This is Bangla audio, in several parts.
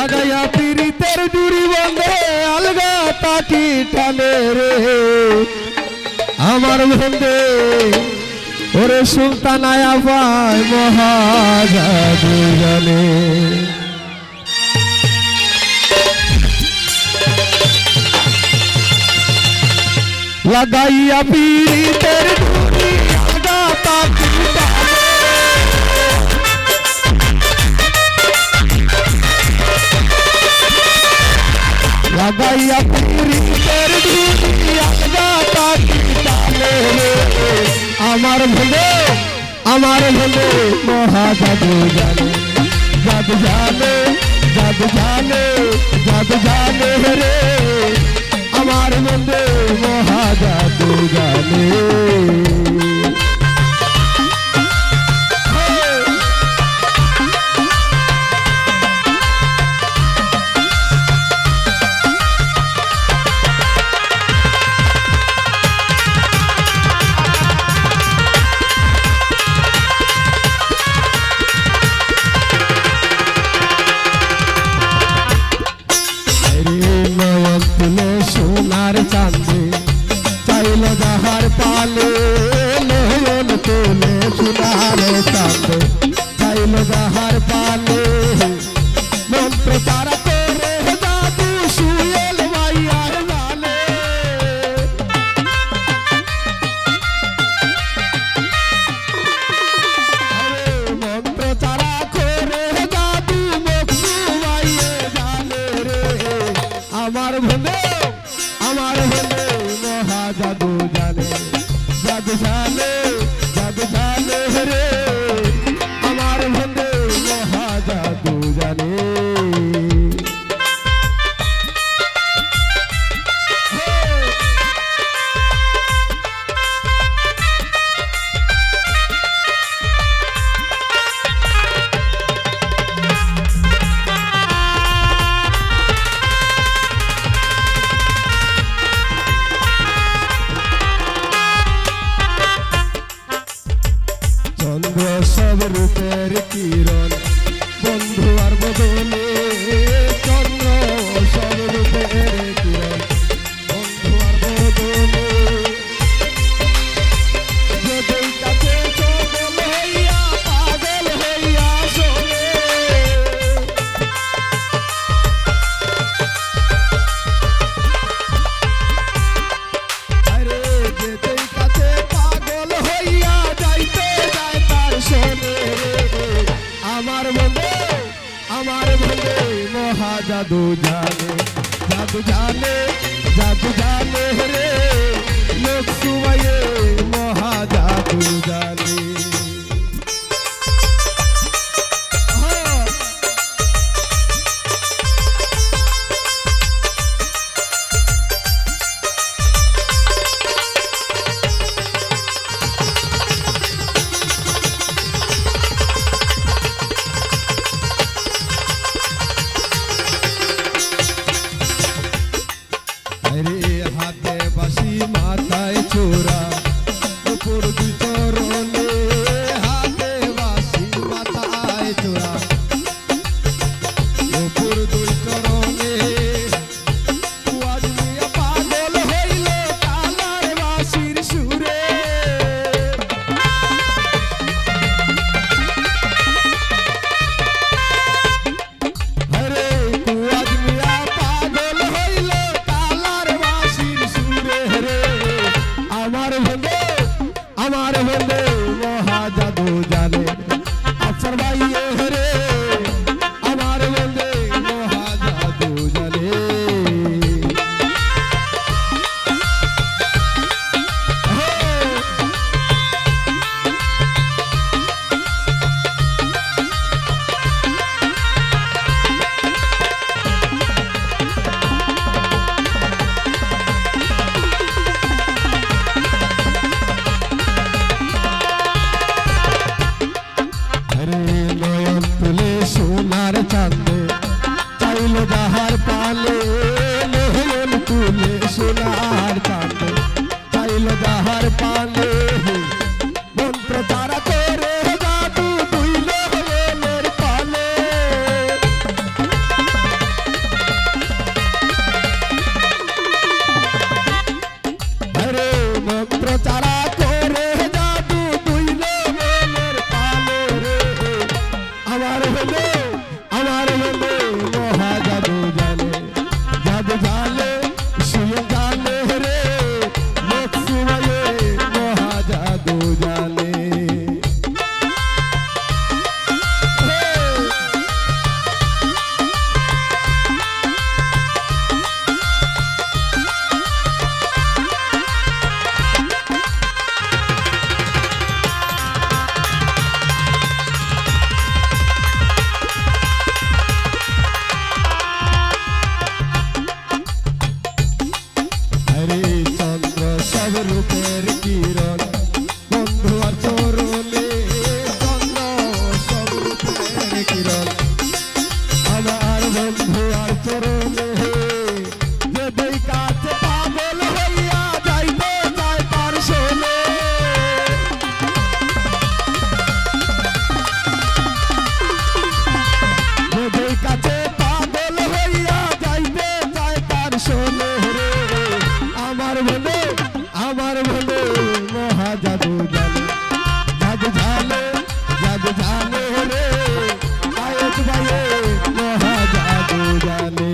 লাগাইয়া পীড়িতের ডুরি বন্ধে আলগা তাকি টানে রে আমার বন্ধে ওরে সুলতান আয়া পায় মহাজাদু জানে লাগাইয়া পীড়িতের ডুরি আলগা তাকি টানে লাগাইয়া পীড়িতের ডুরি আলগা তাকি টানে আমার ভোলে মহাজাদু জানে জাদু জানে জাদু জানে জাদু জানে রে আমার ভোলে মহাজাদু জানে সোনার চাঁদে চাইল যাহার পালে নয়ন তোলে সোনার চাঁদে চাইল যাহার পালে মন্ত্র তারা করে জাদু সুয়েল মাইয়ার জালে মন্ত্র তারা করে জাদু মুক্তি মাইয়ে জানে রে আমার ভোলে মহাজাদু জানে জাদু জানে জাদু জানে রে আমার ভোলে মহাজাদু জানে চন্দ্র সব রূপের কিরণ বন্ধু আর বদলে চন্দ্র সব রূপের কিরণ বন্ধু আর বদলে যদি কাছে চগল হইয়া পাগল হইয়া শোনে আরে যেতেই কাছে পাগল হইয়া যাইতে আমার ভোলে মহাজাদু জানে জাদু জানে জাদু জানে রে লোক সুমায়ে মহাজাদু জানে হাতে বাঁশি মাথায় চোরা উপর দুই চরণে হাতে বাঁশি মাথায় চোরা উপর দুই চরণে পাগল হইল কালার বাঁশির সুরে হরে কুয়াজ মিয়া পাগল হইল কালার বাঁশির সুরে রে আমার ভোলে মহাজাদু জানে আফসার ভাইয়ে রে আমার ভোলে মহাজাদু জানে সোনার চাঁদে চাইল যাহার পালে নয়ন তুলে সোনার চাঁদে চাইল যাহার পালে মন্ত্র তারা করে জাদু তুইল হলের পালে রূপের কিরণ বন্ধু আর চরণে চন্দ্র সব রূপের কিরণ আমার বন্ধু আর চরণে যদি কাছে পাগল হইয়া যাইতে চায় তার শোনে যদি কাছে পাগল হইয়া যাইতে চায় তার শোনে রে আমার বলে মহা জাদু জানে জাদু জানে রে আয়ত ভাইয়ে মহা জাদু জানে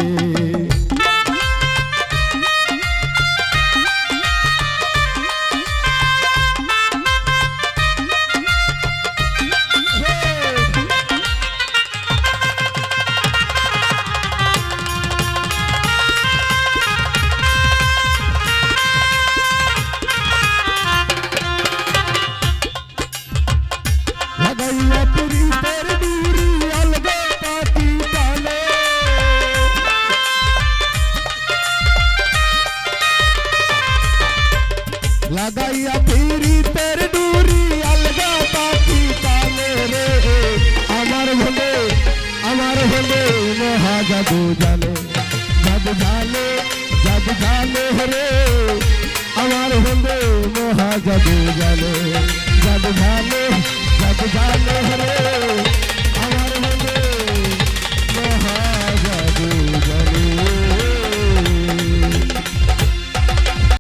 লাগাইয়া পুরীতের ডুরি আলগা পাটি টানে লাগাইয়া পুরীতের ডুরি আলগা পাটি টানে রে আমার হলে মহা জাদু জানে রে আমার হলে মহা জাদু জানে